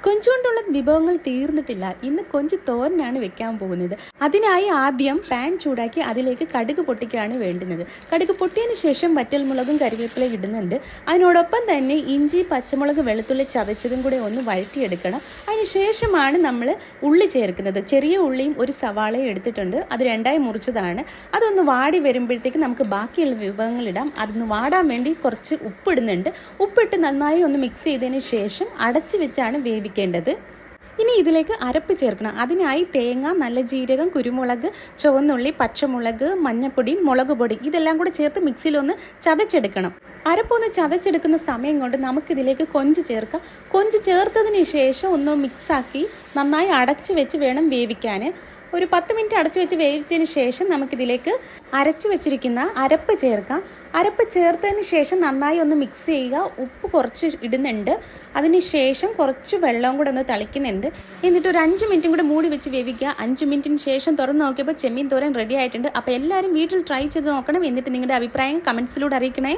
കൊഞ്ചുകൊണ്ടുള്ള വിഭവങ്ങൾ തീർന്നിട്ടില്ല. ഇന്ന് കൊഞ്ച് തോരനാണ് വെക്കാൻ പോകുന്നത്. അതിനായി ആദ്യം പാൻ ചൂടാക്കി അതിലേക്ക് കടുക് പൊട്ടിക്കുകയാണ് വേണ്ടുന്നത്. കടുക് പൊട്ടിയതിന് ശേഷം വറ്റൽമുളകും കരിവേപ്പിലയും ഇടുന്നുണ്ട്. അതിനോടൊപ്പം തന്നെ ഇഞ്ചി, പച്ചമുളക്, വെളുത്തുള്ളി ചതച്ചതും കൂടെ ഒന്ന് വഴറ്റിയെടുക്കണം. അതിന് ശേഷമാണ് നമ്മൾ ഉള്ളി ചേർക്കുന്നത്. ചെറിയ ഉള്ളിയും ഒരു സവാളയും എടുത്തിട്ടുണ്ട്. അത് രണ്ടായി മുറിച്ചതാണ്. അതൊന്ന് വാടി വരുമ്പോഴത്തേക്ക് നമുക്ക് ബാക്കിയുള്ള വിഭവങ്ങൾ ഇടാം. അതൊന്ന് വാടാൻ വേണ്ടി കുറച്ച് ഉപ്പിടുന്നുണ്ട്. ഉപ്പിട്ട് നന്നായി ഒന്ന് മിക്സ് ചെയ്തതിന് ശേഷം അടച്ചു വെച്ചാണ് വേവിക്കേണ്ടത്. ഇനി ഇതിലേക്ക് അരപ്പ് ചേർക്കണം. അതിനായി തേങ്ങ, നല്ല ജീരകം, കുരുമുളക്, ചുവന്നുള്ളി, പച്ചമുളക്, മഞ്ഞൾപ്പൊടി, മുളക് പൊടി ഇതെല്ലാം കൂടെ ചേർത്ത് മിക്സിയിലൊന്ന് ചതച്ചെടുക്കണം. അരപ്പൊന്ന് ചതച്ചെടുക്കുന്ന സമയം കൊണ്ട് നമുക്കിതിലേക്ക് കൊഞ്ച് ചേർക്കാം. കൊഞ്ച് ചേർത്തതിന് ശേഷം ഒന്ന് മിക്സാക്കി നന്നായി അടച്ചു വെച്ച് വേണം വേവിക്കാൻ. ഒരു 10 മിനിറ്റ് അടച്ചു വെച്ച് വേവിച്ചതിന് ശേഷം നമുക്കിതിലേക്ക് അരച്ചു വെച്ചിരിക്കുന്ന അരപ്പ് ചേർക്കാം. അരപ്പ് ചേർത്തതിന് ശേഷം നന്നായി ഒന്ന് മിക്സ് ചെയ്യുക. ഉപ്പ് കുറച്ച് ഇടുന്നുണ്ട്. അതിന് ശേഷം കുറച്ച് വെള്ളവും കൂടെ ഒന്ന് തളിക്കുന്നുണ്ട്. എന്നിട്ട് ഒരു 5 മിനിറ്റും കൂടെ മൂടി വെച്ച് വേവിക്കുക. 5 മിനിറ്റിന് ശേഷം തുറന്ന് നോക്കിയപ്പോൾ ചെമ്മീൻ തോരൻ റെഡി ആയിട്ടുണ്ട്. അപ്പോൾ എല്ലാവരും വീട്ടിൽ ട്രൈ ചെയ്ത് നോക്കണം. എന്നിട്ട് നിങ്ങളുടെ അഭിപ്രായം കമൻസിലൂടെ അറിയിക്കണേ.